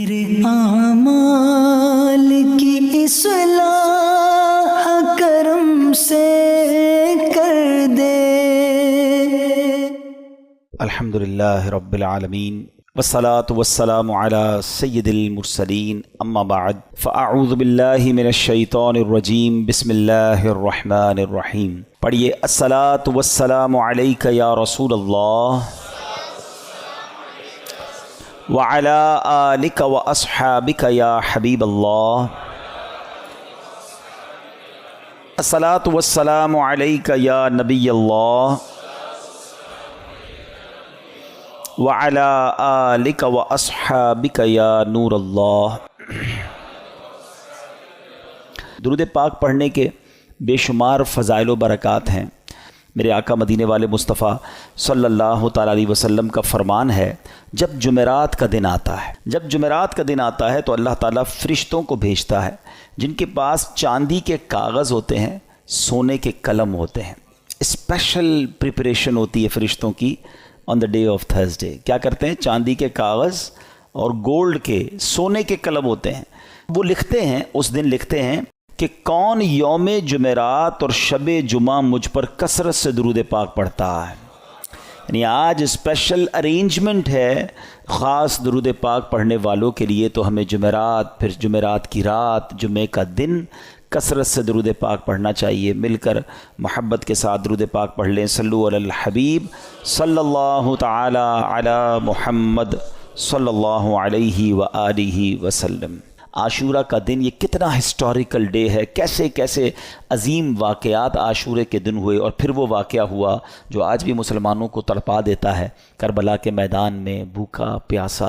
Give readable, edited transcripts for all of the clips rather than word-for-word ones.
میرے اعمال کی اصلاح کرم سے کر دے۔ الحمدللہ رب العالمین والصلاة والسلام علی سید المرسلین، اما بعد فاعوذ باللہ من الشیطان الرجیم، بسم اللہ الرحمن الرحیم۔ پڑھیے، الصلاة والسلام علیک یا رسول اللہ وعلی آلک واصحابک یا حبیب اللہ۔ الصلاة والسلام علیک یا نبی اللہ وعلی آلک واصحابک یا نور اللہ۔ درود پاک پڑھنے کے بے شمار فضائل و برکات ہیں۔ میرے آقا مدینے والے مصطفیٰ صلی اللہ تعالیٰ علیہ وسلم کا فرمان ہے، جب جمعرات کا دن آتا ہے تو اللہ تعالیٰ فرشتوں کو بھیجتا ہے جن کے پاس چاندی کے کاغذ ہوتے ہیں، سونے کے قلم ہوتے ہیں۔ اسپیشل پریپریشن ہوتی ہے فرشتوں کی آن دا ڈے آف تھرسڈے۔ کیا کرتے ہیں؟ چاندی کے کاغذ اور گولڈ کے، سونے کے قلم ہوتے ہیں۔ وہ لکھتے ہیں، اس دن لکھتے ہیں کہ کون یوم جمعرات اور شب جمعہ مجھ پر کثرت سے درود پاک پڑھتا ہے۔ یعنی آج اسپیشل ارینجمنٹ ہے خاص درود پاک پڑھنے والوں کے لیے، تو ہمیں جمعرات، پھر جمعرات کی رات، جمعے کا دن کثرت سے درود پاک پڑھنا چاہیے۔ مل کر محبت کے ساتھ درود پاک پڑھ لیں۔ صلو علی الحبیب صلی اللہ تعالی علی محمد صلی اللہ علیہ وآلہ وسلم۔ عاشورہ کا دن یہ کتنا ہسٹوریکل ڈے ہے، کیسے کیسے عظیم واقعات عاشورے کے دن ہوئے، اور پھر وہ واقعہ ہوا جو آج بھی مسلمانوں کو تڑپا دیتا ہے۔ کربلا کے میدان میں بھوکا پیاسا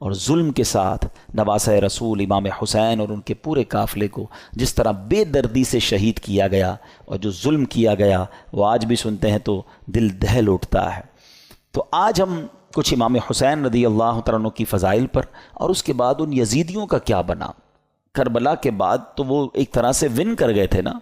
اور ظلم کے ساتھ نواسہ رسول امام حسین اور ان کے پورے قافلے کو جس طرح بے دردی سے شہید کیا گیا، اور جو ظلم کیا گیا وہ آج بھی سنتے ہیں تو دل دہل اٹھتا ہے۔ تو آج ہم کچھ امام حسین رضی اللہ تعالیٰ عنہ کی فضائل پر، اور اس کے بعد ان یزیدیوں کا کیا بنا۔ کربلا کے بعد تو وہ ایک طرح سے ون کر گئے تھے نا،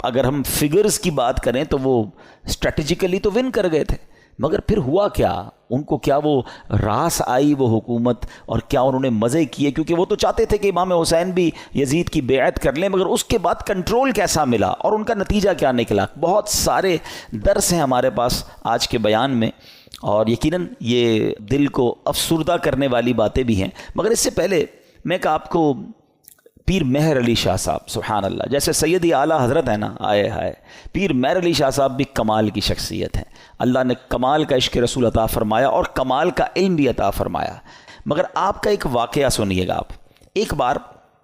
اگر ہم فگرز کی بات کریں تو وہ اسٹریٹجیکلی تو ون کر گئے تھے، مگر پھر ہوا کیا؟ ان کو کیا وہ راس آئی وہ حکومت، اور کیا انہوں نے مزے کیے؟ کیونکہ وہ تو چاہتے تھے کہ امام حسین بھی یزید کی بیعت کر لیں، مگر اس کے بعد کنٹرول کیسا ملا اور ان کا نتیجہ کیا نکلا؟ بہت سارے درس ہیں ہمارے پاس آج کے بیان میں، اور یقیناً یہ دل کو افسردہ کرنے والی باتیں بھی ہیں۔ مگر اس سے پہلے میں کہ آپ کو پیر مہر علی شاہ صاحب، سبحان اللہ، جیسے سیدی اعلیٰ حضرت ہے نا، آئے ہائے، پیر مہر علی شاہ صاحب بھی کمال کی شخصیت ہیں۔ اللہ نے کمال کا عشق رسول عطا فرمایا اور کمال کا علم بھی عطا فرمایا۔ مگر آپ کا ایک واقعہ سنیے گا آپ۔ ایک بار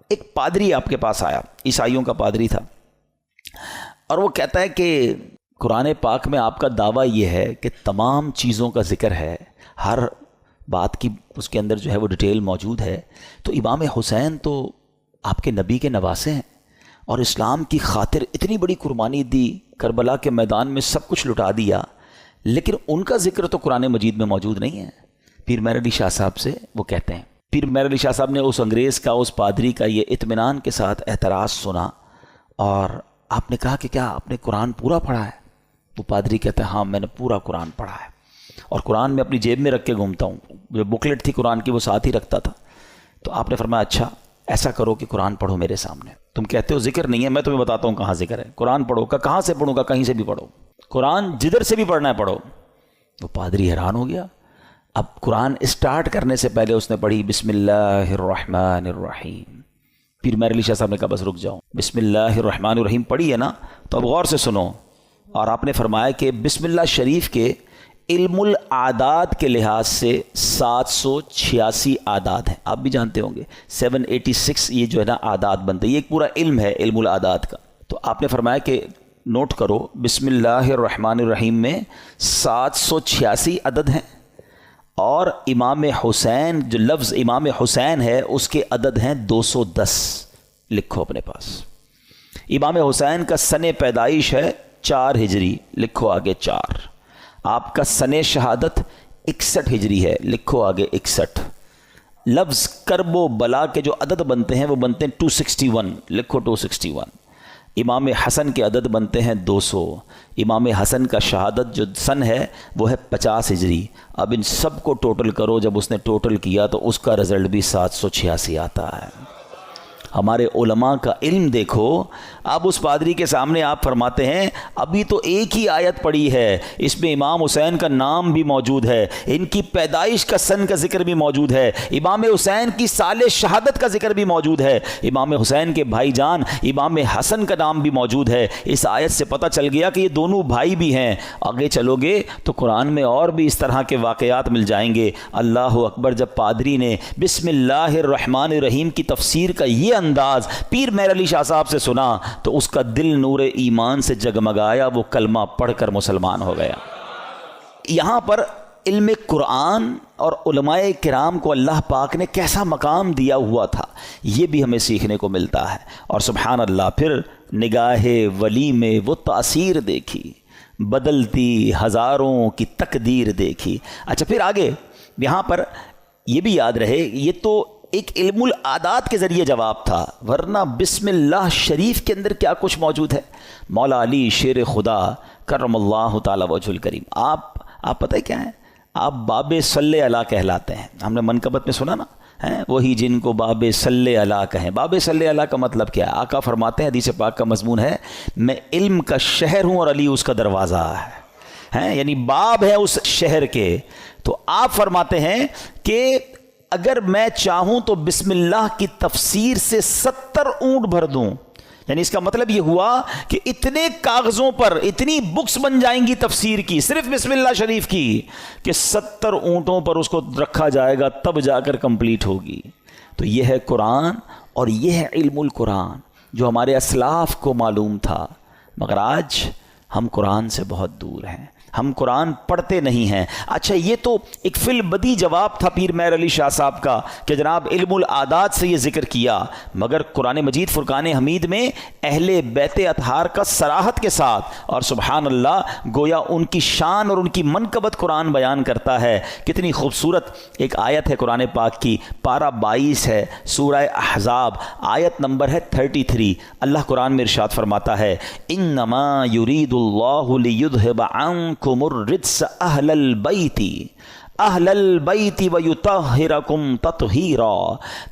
ایک پادری آپ کے پاس آیا، عیسائیوں کا پادری تھا، اور وہ کہتا ہے کہ قرآن پاک میں آپ کا دعویٰ یہ ہے کہ تمام چیزوں کا ذکر ہے، ہر بات کی اس کے اندر جو ہے وہ ڈیٹیل موجود ہے، تو امام حسین تو آپ کے نبی کے نواسے ہیں، اور اسلام کی خاطر اتنی بڑی قربانی دی، کربلا کے میدان میں سب کچھ لٹا دیا، لیکن ان کا ذکر تو قرآن مجید میں موجود نہیں ہے۔ پیر مہر علی شاہ صاحب سے وہ کہتے ہیں، پیر مہر علی شاہ صاحب نے اس انگریز کا، اس پادری کا یہ اطمینان کے ساتھ اعتراض سنا، اور آپ نے کہا کہ کیا آپ نے قرآن پورا پڑھا ہے؟ وہ پادری کہتا ہے ہاں میں نے پورا قرآن پڑھا ہے، اور قرآن میں اپنی جیب میں رکھ کے گھومتا ہوں، جو بکلیٹ تھی قرآن کی وہ ساتھ ہی رکھتا تھا۔ تو آپ نے فرمایا اچھا ایسا کرو کہ قرآن پڑھو میرے سامنے، تم کہتے ہو ذکر نہیں ہے، میں تمہیں بتاتا ہوں کہاں ذکر ہے، قرآن پڑھو۔ کہاں سے پڑھوں گا؟ کہیں سے بھی پڑھو، قرآن جدھر سے بھی پڑھنا ہے پڑھو۔ وہ پادری حیران ہو گیا۔ اب قرآن اسٹارٹ کرنے سے پہلے اس نے پڑھی بسم اللہ الرحمن الرحیم۔ پیر مہر علی شاہ صاحب نے کہا بس رک جاؤ، بسم اللہ الرحمن الرحیم پڑھی ہے نا، تو اب غور سے سنو۔ اور آپ نے فرمایا کہ بسم اللہ شریف کے علم العادات کے لحاظ سے 786 اعداد ہیں، آپ بھی جانتے ہوں گے 786 یہ جو ہے نا اعداد بنتے ہیں، یہ ایک پورا علم ہے علم العادات کا۔ تو آپ نے فرمایا کہ نوٹ کرو بسم اللہ الرحمن الرحیم میں 786 عدد ہیں، اور امام حسین جو لفظ امام حسین ہے اس کے عدد ہیں 210، لکھو اپنے پاس۔ امام حسین کا سن پیدائش ہے 4 ہجری، لکھو آگے 4۔ آپ کا سن شہادت 61 ہجری ہے، لکھو آگے 61۔ لفظ کرب و بلا کے جو عدد بنتے ہیں وہ بنتے ہیں 261، لکھو 261۔ امام حسن کے عدد بنتے ہیں 200. امام حسن کا شہادت جو سن ہے وہ ہے 50 ہجری. اب ان سب کو ٹوٹل کرو، جب اس نے ٹوٹل کیا تو اس کا رزلٹ بھی 786 آتا ہے. ہمارے علماء کا علم دیکھو. اب اس پادری کے سامنے آپ فرماتے ہیں ابھی تو ایک ہی آیت پڑھی ہے، اس میں امام حسین کا نام بھی موجود ہے، ان کی پیدائش کا سن کا ذکر بھی موجود ہے، امام حسین کی سال شہادت کا ذکر بھی موجود ہے، امام حسین کے بھائی جان امام حسن کا نام بھی موجود ہے. اس آیت سے پتہ چل گیا کہ یہ دونوں بھائی بھی ہیں. آگے چلو گے تو قرآن میں اور بھی اس طرح کے واقعات مل جائیں گے. اللہ اکبر. جب پادری نے بسم اللہ الرحمن الرحیم کی تفسیر کا یہ انداز پیر مہر علی شاہ صاحب سے سنا تو اس کا دل نور ایمان سے جگمگایا، وہ کلمہ پڑھ کر مسلمان ہو گیا. یہاں پر علم قرآن اور علماء کرام کو اللہ پاک نے کیسا مقام دیا ہوا تھا یہ بھی ہمیں سیکھنے کو ملتا ہے. اور سبحان اللہ، پھر نگاہ ولی میں وہ تاثیر دیکھی، بدلتی ہزاروں کی تقدیر دیکھی. اچھا پھر آگے یہاں پر یہ بھی یاد رہے یہ تو ایک علم العادات کے ذریعے جواب تھا، ورنہ بسم اللہ شریف کے اندر کیا کچھ موجود ہے. مولا علی شیر خدا کرم اللہ تعالی وجہ الکریم، آپ پتہ ہے کیا ہیں؟ آپ باب صلی اللہ کہلاتے ہیں. ہم نے منقبت میں سنا نا، وہی جن کو باب صلی اللہ کہیں. باب صلی اللہ کا مطلب کیا ہے؟ آقا فرماتے ہیں، حدیث پاک کا مضمون ہے، میں علم کا شہر ہوں اور علی اس کا دروازہ ہے. یعنی باب ہے اس شہر کے. تو آپ فرماتے ہیں کہ اگر میں چاہوں تو بسم اللہ کی تفسیر سے 70 اونٹ بھر دوں. یعنی اس کا مطلب یہ ہوا کہ اتنے کاغذوں پر اتنی بکس بن جائیں گی تفسیر کی، صرف بسم اللہ شریف کی، کہ 70 اونٹوں پر اس کو رکھا جائے گا تب جا کر کمپلیٹ ہوگی. تو یہ ہے قرآن اور یہ ہے علم القرآن جو ہمارے اسلاف کو معلوم تھا. مگر آج ہم قرآن سے بہت دور ہیں، ہم قرآن پڑھتے نہیں ہیں. اچھا یہ تو ایک فی البدی جواب تھا پیر مہر علی شاہ صاحب کا کہ جناب علم العادات سے یہ ذکر کیا، مگر قرآن مجید فرقان حمید میں اہل بیت اطہار کا صراحت کے ساتھ اور سبحان اللہ گویا ان کی شان اور ان کی منقبت قرآن بیان کرتا ہے. کتنی خوبصورت ایک آیت ہے قرآن پاک کی، پارہ 22 ہے، سورہ احزاب، آیت نمبر ہے 33. اللہ قرآن میں ارشاد فرماتا ہے انما یرید اللہ لیذھب عنکم الرجس اہل البیت ویطہرکم تطہیرا.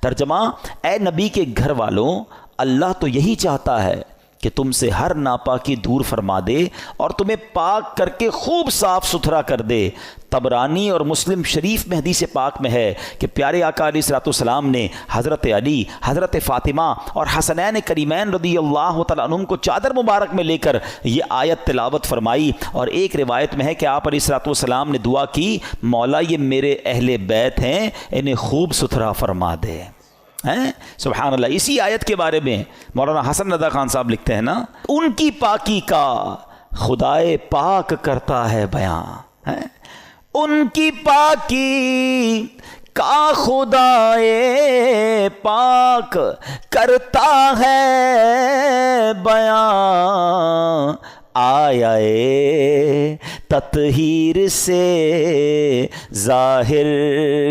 ترجمہ، اے نبی کے گھر والوں، اللہ تو یہی چاہتا ہے کہ تم سے ہر ناپاکی دور فرما دے اور تمہیں پاک کر کے خوب صاف ستھرا کر دے. طبرانی اور مسلم شریف میں حدیث پاک میں ہے کہ پیارے آقا علیہ الصلوۃ والسلام نے حضرت علی، حضرت فاطمہ اور حسنین کریمین رضی اللہ تعالیٰ عنہم کو چادر مبارک میں لے کر یہ آیت تلاوت فرمائی. اور ایک روایت میں ہے کہ آپ علیہ الصلوۃ والسلام نے دعا کی، مولا یہ میرے اہل بیت ہیں، انہیں خوب ستھرا فرما دے. سبحان اللہ. اسی آیت کے بارے میں مولانا حسن رضا خان صاحب لکھتے ہیں نا، ان کی پاکی کا خدائے پاک کرتا ہے بیان. ان کی پاکی کا خدائے پاک کرتا ہے بیان، آیا تطہیر سے ظاہر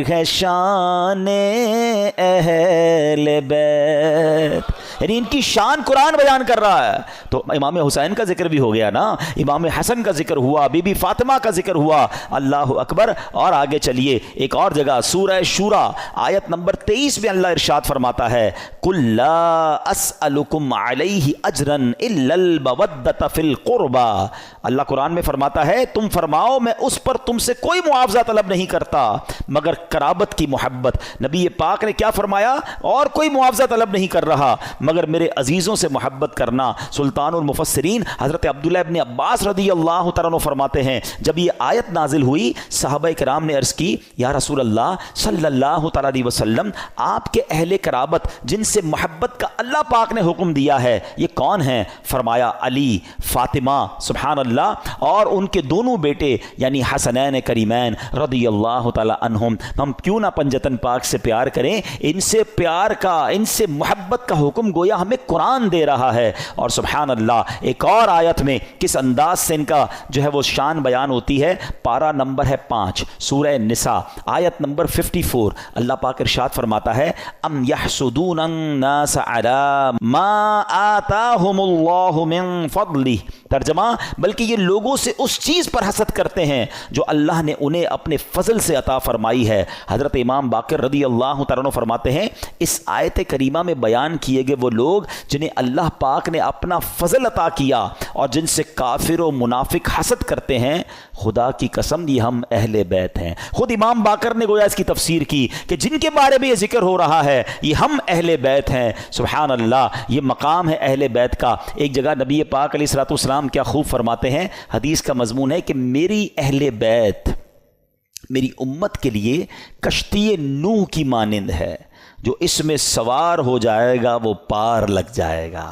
ہے شان اہل بیت. یعنی ان کی شان قرآن بیان کر رہا ہے. تو امام حسین کا ذکر بھی ہو گیا نا، امام حسن کا ذکر ہوا، بی بی فاطمہ کا ذکر ہوا. اللہ اکبر. اور آگے چلیے ایک اور جگہ سورہ شورى آیت نمبر 23 میں اللہ ارشاد فرماتا ہے قُلْ لَا أَسْأَلُكُمْ عَلَيْهِ أَجْرًا إِلَّا الْمَوَدَّةَ فِي الْقُرْبَى. اللہ قرآن میں فرماتا ہے تم فرماؤ میں اس پر تم سے کوئی معاوضہ طلب نہیں کرتا مگر قرابت کی محبت. نبی پاک نے کیا فرمایا؟ اور کوئی معاوضہ طلب نہیں کر رہا مگر میرے عزیزوں سے محبت کرنا. سلطان المفسرین حضرت عبداللہ ابن عباس رضی اللہ تعالیٰ عنہ فرماتے ہیں جب یہ آیت نازل ہوئی صحابہ کرام نے عرض کی یا رسول اللہ صلی اللہ تعالیٰ علیہ وسلم، آپ کے اہل قرابت جن سے محبت کا اللہ پاک نے حکم دیا ہے یہ کون ہیں؟ فرمایا علی، فاطمہ سبحان اللہ اور ان کے دونوں بیٹے یعنی حسنین کریمین رضی اللہ تعالیٰ عنہم. ہم کیوں نہ پنجتن پاک سے پیار کریں؟ ان سے پیار کا، ان سے محبت کا حکم گویا ہمیں قرآن دے رہا ہے. اور سبحان اللہ ایک اور آیت میں کس انداز سے ان کا جو ہے وہ شان بیان ہوتی ہے. پارہ نمبر ہے 5 سورہ نساء آیت نمبر 54. اللہ پاک ارشاد فرماتا ہے ام یحسدون الناس علی ما آتاہم اللہ من فضلہ. ترجمہ بلکہ یہ لوگوں سے اس چیز پر حسد کرتے ہیں جو اللہ نے انہیں اپنے فضل سے عطا فرمائی ہے. حضرت امام باقر رضی اللہ تعالیٰ عنہ فرماتے ہیں اس آیت کریمہ میں بیان کیے گئے وہ لوگ جنہیں اللہ پاک نے اپنا فضل عطا کیا اور جن سے کافر و منافق حسد کرتے ہیں، خدا کی قسم یہ ہم اہل بیت ہیں. خود امام باقر نے گویا اس کی تفسیر کی کہ جن کے بارے میں یہ ذکر ہو رہا ہے یہ ہم اہل بیت ہیں. سبحان اللہ یہ مقام ہے اہل بیت کا. ایک جگہ نبی پاک علیہ الصلوۃ والسلام کیا خوب فرماتے ہیں، حدیث کا مضمون ہے کہ میری اہل بیت میری امت کے لیے کشتی نوح کی مانند ہے، جو اس میں سوار ہو جائے گا وہ پار لگ جائے گا.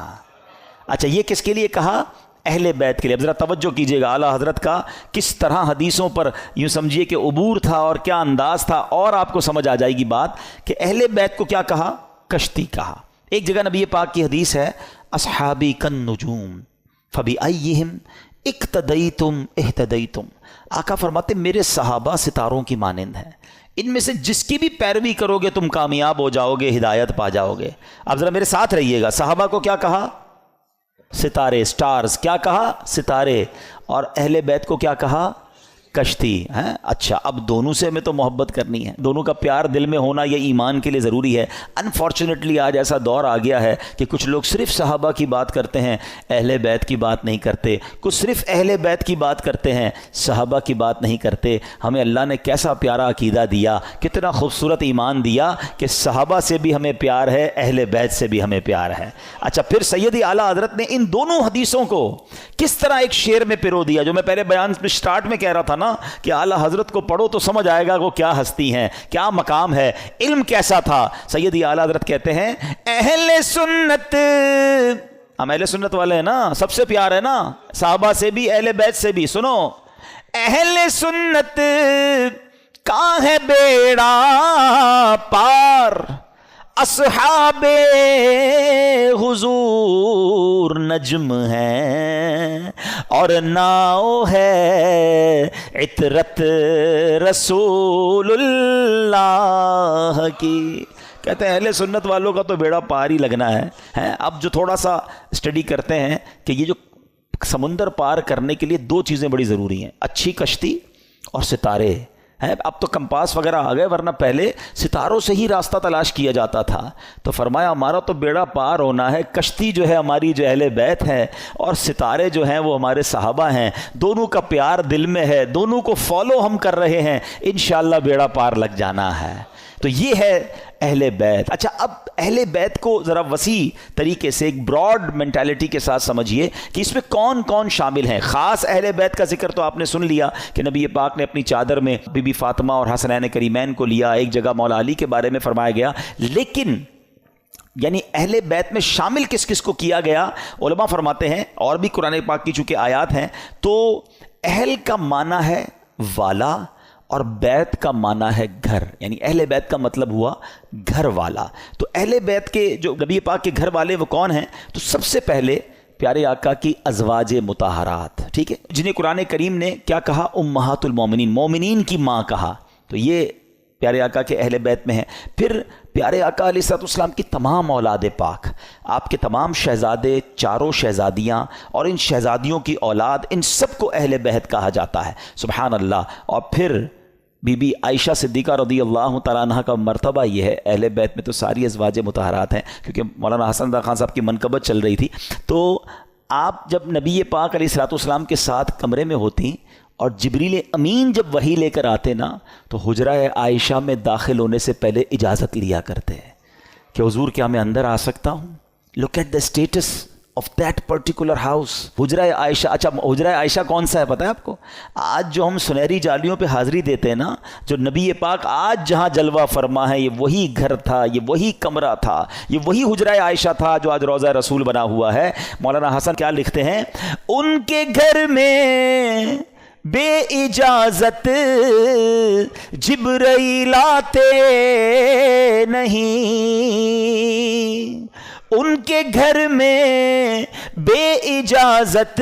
اچھا یہ کس کے لیے کہا؟ اہل بیت کے لیے. اب ذرا توجہ کیجیے گا اعلیٰ حضرت کا کس طرح حدیثوں پر یوں سمجھیے کہ عبور تھا اور کیا انداز تھا، اور آپ کو سمجھ آ جائے گی بات کہ اہل بیت کو کیا کہا؟ کشتی کہا. ایک جگہ نبی پاک کی حدیث ہے اصحابی کالنجوم فبأیہم اقتدیتم اہتدیتم. آقا فرماتے میرے صحابہ ستاروں کی مانند ہیں، ان میں سے جس کی بھی پیروی کرو گے تم کامیاب ہو جاؤ گے، ہدایت پا جاؤ گے. اب ذرا میرے ساتھ رہیے گا. صحابہ کو کیا کہا؟ ستارے، سٹارز. کیا کہا؟ ستارے. اور اہل بیت کو کیا کہا؟ کشتی. ہیں اچھا اب دونوں سے ہمیں تو محبت کرنی ہے، دونوں کا پیار دل میں ہونا یہ ایمان کے لیے ضروری ہے. انفارچونیٹلی آج ایسا دور آ گیا ہے کہ کچھ لوگ صرف صحابہ کی بات کرتے ہیں، اہل بیت کی بات نہیں کرتے. کچھ صرف اہل بیت کی بات کرتے ہیں، صحابہ کی بات نہیں کرتے. ہمیں اللہ نے کیسا پیارا عقیدہ دیا، کتنا خوبصورت ایمان دیا کہ صحابہ سے بھی ہمیں پیار ہے، اہل بیت سے بھی ہمیں پیار ہے. اچھا پھر سیدی اعلیٰ حضرت نے ان دونوں حدیثوں کو کس طرح ایک شعر میں پرو دیا، جو میں پہلے بیان میں سٹارٹ میں کہہ رہا تھا نا کہ اعلیٰ حضرت کو پڑھو تو سمجھ آئے گا وہ کیا ہستی ہیں، کیا مقام ہے، علم کیسا تھا. سیدی اعلیٰ حضرت کہتے ہیں اہل سنت، ہم اہل سنت والے ہیں نا، سب سے پیار ہے نا، صحابہ سے بھی اہل بیت سے بھی. سنو اہل سنت کا ہے بیڑا پار، اصحاب حضور نجم ہیں اور ناؤ ہے عطرت رسول اللہ کی. کہتے ہیں اہل سنت والوں کا تو بیڑا پار ہی لگنا ہے. اب جو تھوڑا سا اسٹڈی کرتے ہیں کہ یہ جو سمندر پار کرنے کے لیے دو چیزیں بڑی ضروری ہیں، اچھی کشتی اور ستارے ہیں. اب تو کمپاس وغیرہ آ گئے، ورنہ پہلے ستاروں سے ہی راستہ تلاش کیا جاتا تھا. تو فرمایا ہمارا تو بیڑا پار ہونا ہے، کشتی جو ہے ہماری جو اہل بیت ہے اور ستارے جو ہیں وہ ہمارے صحابہ ہیں. دونوں کا پیار دل میں ہے، دونوں کو فالو ہم کر رہے ہیں، انشاءاللہ بیڑا پار لگ جانا ہے. تو یہ ہے اہل بیت. اچھا اب اہل بیت کو ذرا وسیع طریقے سے ایک براڈ مینٹالٹی کے ساتھ سمجھیے کہ اس میں کون کون شامل ہیں. خاص اہل بیت کا ذکر تو آپ نے سن لیا کہ نبی پاک نے اپنی چادر میں بی بی فاطمہ اور حسنین کریمین کو لیا، ایک جگہ مولا علی کے بارے میں فرمایا گیا. لیکن یعنی اہل بیت میں شامل کس کس کو کیا گیا؟ علماء فرماتے ہیں، اور بھی قرآن پاک کی چونکہ آیات ہیں، تو اہل کا معنی ہے والا اور بیت کا معنی ہے گھر. یعنی اہل بیت کا مطلب ہوا گھر والا. تو اہل بیت کے جو نبی پاک کے گھر والے وہ کون ہیں؟ تو سب سے پہلے پیارے آقا کی ازواج مطہرات، ٹھیک ہے، جنہیں قرآن کریم نے کیا کہا؟ امہات المومنین، مومنین کی ماں کہا. تو یہ پیارے آقا کے اہل بیت میں ہیں. پھر پیارے آقا علیہ السلام کی تمام اولاد پاک، آپ کے تمام شہزادے، چاروں شہزادیاں اور ان شہزادیوں کی اولاد، ان سب کو اہل بیت کہا جاتا ہے. سبحان اللہ. اور پھر بی بی عائشہ صدیقہ رضی اللہ تعالیٰ عنہ کا مرتبہ یہ ہے. اہل بیت میں تو ساری ازواج مطہرات ہیں، کیونکہ مولانا حسن رضا خان صاحب کی منقبت چل رہی تھی. تو آپ جب نبی پاک علیہ السلام کے ساتھ کمرے میں ہوتی اور جبریل امین جب وحی لے کر آتے نا، تو حجرہ عائشہ میں داخل ہونے سے پہلے اجازت لیا کرتے ہیں کہ حضور کیا میں اندر آ سکتا ہوں؟ Look at the status of that particular house. حجرہ عائشہ. اچھا حجرہ عائشہ کون سا ہے پتہ ہے آپ کو؟ آج جو ہم سنہری جالیوں پہ حاضری دیتے ہیں نا، جو نبی پاک آج جہاں جلوہ فرما ہے، یہ وہی گھر تھا، یہ وہی کمرہ تھا، یہ وہی حجرہ عائشہ تھا جو آج روضہ رسول بنا ہوا ہے. مولانا حسن کیا لکھتے ہیں؟ ان کے گھر میں بے اجازت جبرائیل آتے نہیں، ان کے گھر میں بے اجازت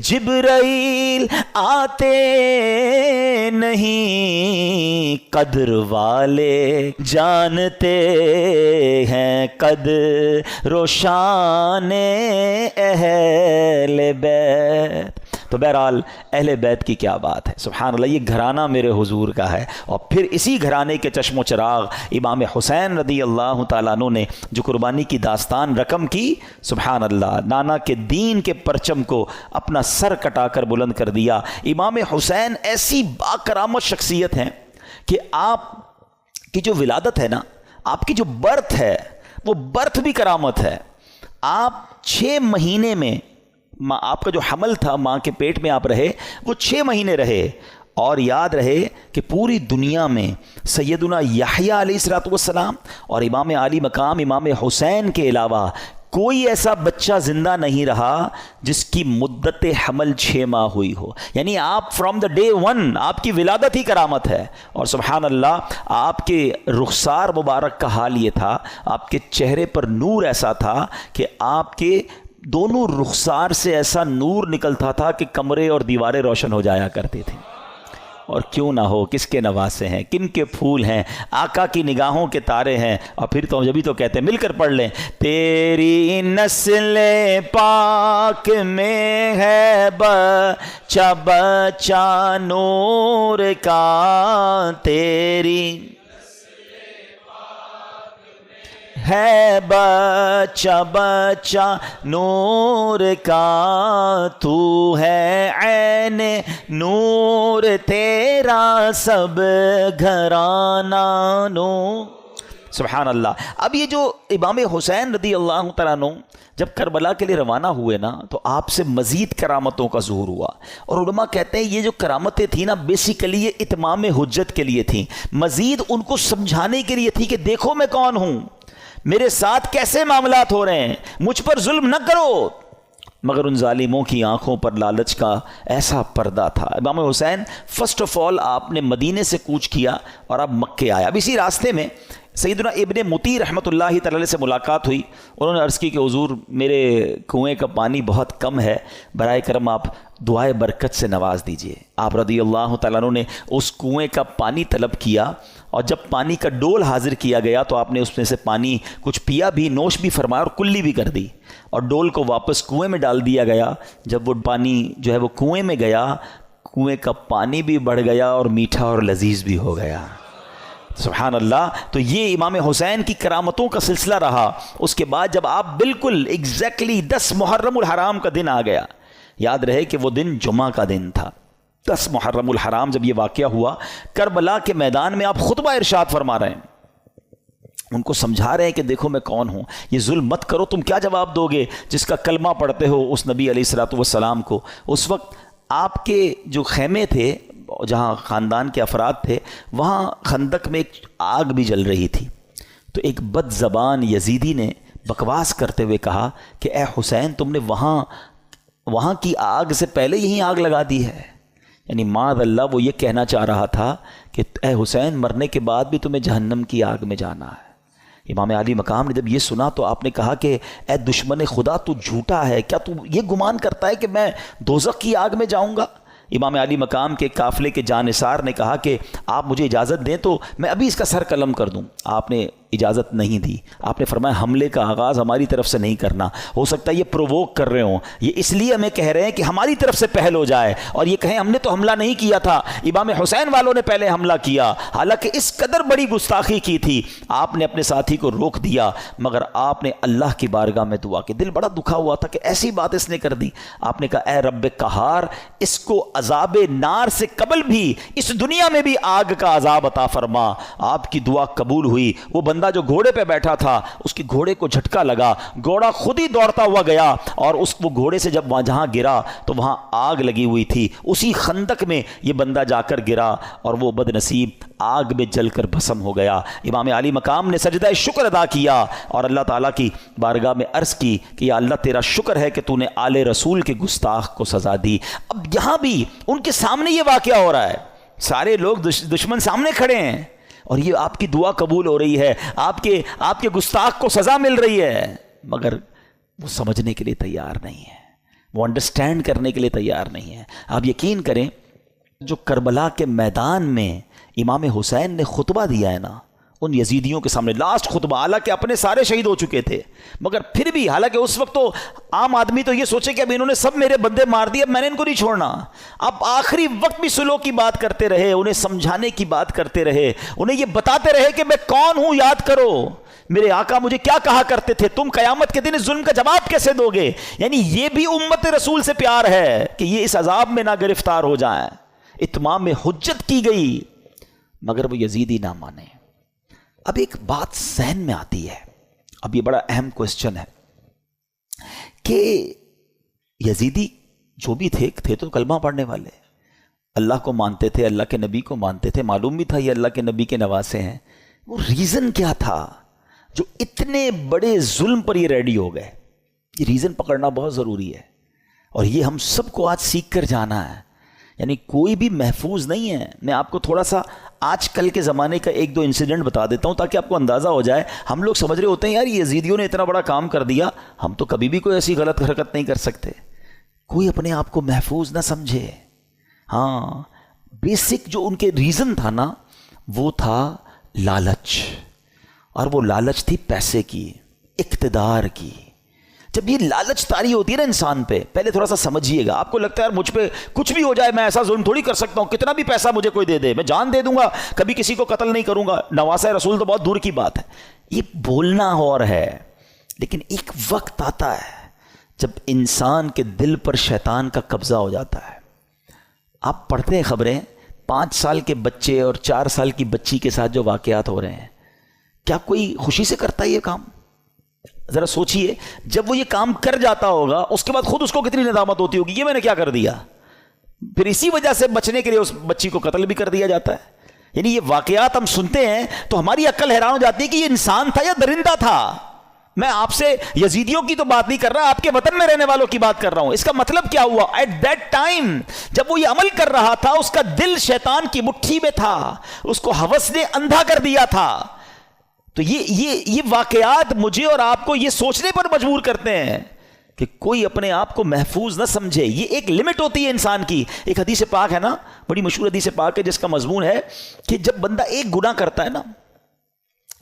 جبرائیل آتے نہیں، قدر والے جانتے ہیں قدر و شان اہل بیت۔ تو بہرحال اہل بیت کی کیا بات ہے، سبحان اللہ، یہ گھرانہ میرے حضور کا ہے، اور پھر اسی گھرانے کے چشم و چراغ امام حسین رضی اللہ تعالیٰ عنہ نے جو قربانی کی داستان رقم کی، سبحان اللہ، نانا کے دین کے پرچم کو اپنا سر کٹا کر بلند کر دیا۔ امام حسین ایسی باکرامت شخصیت ہیں کہ آپ کی جو ولادت ہے نا، آپ کی جو برتھ ہے، وہ برتھ بھی کرامت ہے۔ آپ 6 مہینے میں آپ کا جو حمل تھا، ماں کے پیٹ میں آپ رہے، وہ 6 مہینے رہے، اور یاد رہے کہ پوری دنیا میں سیدنا یحییٰ علیہ السلام اور امام عالی مقام امام حسین کے علاوہ کوئی ایسا بچہ زندہ نہیں رہا جس کی مدت حمل 6 ماہ ہوئی ہو۔ یعنی آپ فرام دا ڈے 1 آپ کی ولادت ہی کرامت ہے۔ اور سبحان اللہ، آپ کے رخسار مبارک کا حال یہ تھا، آپ کے چہرے پر نور ایسا تھا کہ آپ کے دونوں رخسار سے ایسا نور نکلتا تھا کہ کمرے اور دیواریں روشن ہو جایا کرتی تھیں۔ اور کیوں نہ ہو، کس کے نواسے ہیں، کن کے پھول ہیں، آقا کی نگاہوں کے تارے ہیں۔ اور پھر تو جبھی تو کہتے ہیں، مل کر پڑھ لیں، تیری نسل پاک میں ہے بچہ بچہ نور کا، تیری ہے بچہ بچہ نور کا، تو ہے عین نور تیرا سب گھرانہ نور۔ سبحان اللہ۔ اب یہ جو امام حسین رضی اللہ تعالیٰ عنہ جب کربلا کے لیے روانہ ہوئے نا، تو آپ سے مزید کرامتوں کا ظہور ہوا، اور علماء کہتے ہیں یہ جو کرامتیں تھیں نا، بیسیکلی یہ اتمام حجت کے لیے تھیں، مزید ان کو سمجھانے کے لیے تھی کہ دیکھو میں کون ہوں، میرے ساتھ کیسے معاملات ہو رہے ہیں، مجھ پر ظلم نہ کرو۔ مگر ان ظالموں کی آنکھوں پر لالچ کا ایسا پردہ تھا۔ امام حسین فرسٹ آف آل آپ نے مدینے سے کوچ کیا اور اب مکے آیا۔ اب اسی راستے میں سیدنا ابن مطیع رحمۃ اللہ تعالی سے ملاقات ہوئی۔ انہوں نے عرض کی کہ حضور میرے کنویں کا پانی بہت کم ہے، برائے کرم آپ دعائے برکت سے نواز دیجئے۔ آپ رضی اللہ تعالیٰ عنہ نے اس کنویں کا پانی طلب کیا، اور جب پانی کا ڈول حاضر کیا گیا تو آپ نے اس میں سے پانی کچھ پیا بھی، نوش بھی فرمایا اور کلی بھی کر دی، اور ڈول کو واپس کنویں میں ڈال دیا گیا۔ جب وہ پانی جو ہے وہ کنویں میں گیا، کنویں کا پانی بھی بڑھ گیا اور میٹھا اور لذیذ بھی ہو گیا۔ سبحان اللہ۔ تو یہ امام حسین کی کرامتوں کا سلسلہ رہا۔ اس کے بعد جب آپ بالکل ایگزیکٹلی 10 محرم الحرام کا دن آ گیا، یاد رہے کہ وہ دن جمعہ کا دن تھا، 10 محرم الحرام جب یہ واقعہ ہوا، کربلا کے میدان میں آپ خطبہ ارشاد فرما رہے ہیں، ان کو سمجھا رہے ہیں کہ دیکھو میں کون ہوں، یہ ظلم مت کرو۔ تم کیا جواب دو گے جس کا کلمہ پڑھتے ہو اس نبی علیہ السلام کو؟ اس وقت آپ کے جو خیمے تھے، جہاں خاندان کے افراد تھے، وہاں خندق میں ایک آگ بھی جل رہی تھی۔ تو ایک بد زبان یزیدی نے بکواس کرتے ہوئے کہا کہ اے حسین، تم نے وہاں کی آگ سے پہلے یہیں آگ لگا دی ہے۔ یعنی معاذ اللہ وہ یہ کہنا چاہ رہا تھا کہ اے حسین، مرنے کے بعد بھی تمہیں جہنم کی آگ میں جانا ہے۔ امام علی مقام نے جب یہ سنا تو آپ نے کہا کہ اے دشمن خدا، تو جھوٹا ہے، کیا تو یہ گمان کرتا ہے کہ میں دوزخ کی آگ میں جاؤں گا؟ امام علی مقام کے قافلے کے جانثار نے کہا کہ آپ مجھے اجازت دیں تو میں ابھی اس کا سر قلم کر دوں۔ آپ نے اجازت نہیں دی، آپ نے فرمایا حملے کا آغاز ہماری طرف سے نہیں کرنا، ہو سکتا ہے یہ پرووک کر رہے ہوں، یہ اس لیے ہمیں کہہ رہے ہیں کہ ہماری طرف سے پہل ہو جائے، اور یہ کہیں ہم نے تو حملہ نہیں کیا تھا، امام حسین والوں نے پہلے حملہ کیا۔ حالانکہ اس قدر بڑی گستاخی کی تھی، آپ نے اپنے ساتھی کو روک دیا، مگر آپ نے اللہ کی بارگاہ میں دعا کی۔ دل بڑا دکھا ہوا تھا کہ ایسی بات اس نے کر دی۔ آپ نے کہا اے رب قہار، اس کو عذاب نار سے قبل بھی اس دنیا میں بھی آگ کا عذاب عطا فرما۔ آپ کی دعا قبول ہوئی۔ وہ بندہ جو گھوڑے پہ بیٹھا تھا، اس کی گھوڑے کو جھٹکا لگا، گھوڑا خود ہی دوڑتا ہوا گیا، اور وہ گھوڑے سے جب جہاں گرا تو وہاں آگ لگی ہوئی تھی۔ اسی خندق میں یہ بندہ جا کر گرا، اور وہ بد نصیب آگ میں جل کر بھسم ہو گیا۔ امام علی مقام نے سجدہ شکر ادا کیا اور اللہ تعالیٰ کی بارگاہ میں عرض کی کہ یا اللہ، تیرا شکر ہے کہ تو نے آل رسول کے گستاخ کو سزا دی۔ اب یہاں بھی ان کے سامنے یہ واقعہ ہو رہا ہے، سارے لوگ دشمن سامنے کھڑے ہیں، اور یہ آپ کی دعا قبول ہو رہی ہے، آپ کے گستاخ کو سزا مل رہی ہے، مگر وہ سمجھنے کے لیے تیار نہیں ہے، وہ انڈرسٹینڈ کرنے کے لیے تیار نہیں ہے۔ آپ یقین کریں، جو کربلا کے میدان میں امام حسین نے خطبہ دیا ہے نا ان یزیدیوں کے سامنے، لاسٹ خطبہ، حالانکہ اپنے سارے شہید ہو چکے تھے، مگر پھر بھی، حالانکہ اس وقت تو عام آدمی تو یہ سوچے کہ اب انہوں نے سب میرے بندے مار دیے، اب میں نے ان کو نہیں چھوڑنا، اب آخری وقت بھی سلو کی بات کرتے رہے، انہیں سمجھانے کی بات کرتے رہے، انہیں یہ بتاتے رہے کہ میں کون ہوں، یاد کرو میرے آقا مجھے کیا کہا کرتے تھے، تم قیامت کے دن اس ظلم کا جواب کیسے دو گے۔ یعنی یہ بھی امت رسول سے پیار ہے کہ یہ اس عذاب میں نہ گرفتار ہو جائیں۔ اتمام حجت کی گئی مگر وہ یزیدی نہ مانے۔ اب ایک بات ذہن میں آتی ہے، اب یہ بڑا اہم کوسچن ہے کہ یزیدی جو بھی تھے تو کلمہ پڑھنے والے، اللہ کو مانتے تھے، اللہ کے نبی کو مانتے تھے، معلوم بھی تھا یہ اللہ کے نبی کے نواسے ہیں، وہ ریزن کیا تھا جو اتنے بڑے ظلم پر یہ ریڈی ہو گئے؟ یہ ریزن پکڑنا بہت ضروری ہے، اور یہ ہم سب کو آج سیکھ کر جانا ہے۔ یعنی کوئی بھی محفوظ نہیں ہے۔ میں آپ کو تھوڑا سا آج کل کے زمانے کا ایک دو انسیڈنٹ بتا دیتا ہوں تاکہ آپ کو اندازہ ہو جائے۔ ہم لوگ سمجھ رہے ہوتے ہیں یار یہ یزیدیوں نے اتنا بڑا کام کر دیا، ہم تو کبھی بھی کوئی ایسی غلط حرکت نہیں کر سکتے۔ کوئی اپنے آپ کو محفوظ نہ سمجھے۔ ہاں، بیسک جو ان کے ریزن تھا نا وہ تھا لالچ، اور وہ لالچ تھی پیسے کی، اقتدار کی۔ جب یہ لالچ طاری ہوتی ہے نا انسان پہ، پہلے تھوڑا سا سمجھیے گا، آپ کو لگتا ہے یار مجھ پہ کچھ بھی ہو جائے میں ایسا ظلم تھوڑی کر سکتا ہوں، کتنا بھی پیسہ مجھے کوئی دے دے میں جان دے دوں گا، کبھی کسی کو قتل نہیں کروں گا، نواسہ رسول تو بہت دور کی بات ہے۔ یہ بولنا اور ہے، لیکن ایک وقت آتا ہے جب انسان کے دل پر شیطان کا قبضہ ہو جاتا ہے۔ آپ پڑھتے ہیں خبریں، 5 سال کے بچے اور 4 سال کی بچی کے ساتھ جو واقعات ہو رہے ہیں، کیا کوئی خوشی سے کرتا ہے یہ کام؟ ذرا سوچئے، جب وہ یہ کام کر جاتا ہوگا اس کے بعد خود اس کو کتنی ندامت ہوتی ہوگی، یہ میں نے کیا کر دیا۔ پھر اسی وجہ سے بچنے کے لیے اس بچی کو قتل بھی کر دیا جاتا ہے۔ یعنی یہ واقعات ہم سنتے ہیں تو ہماری عقل حیران ہو جاتی ہے کہ یہ انسان تھا یا درندہ تھا۔ میں آپ سے یزیدیوں کی تو بات نہیں کر رہا، آپ کے وطن میں رہنے والوں کی بات کر رہا ہوں۔ اس کا مطلب کیا ہوا؟ ایٹ دیٹ ٹائم جب وہ یہ عمل کر رہا تھا اس کا دل شیطان کی مٹھی میں تھا، اس کو ہوس نے اندھا کر دیا تھا۔ تو یہ واقعات مجھے اور آپ کو یہ سوچنے پر مجبور کرتے ہیں کہ کوئی اپنے آپ کو محفوظ نہ سمجھے۔ یہ ایک لمٹ ہوتی ہے انسان کی۔ ایک حدیث پاک ہے نا، بڑی مشہور حدیث پاک ہے جس کا مضمون ہے کہ جب بندہ ایک گناہ کرتا ہے نا،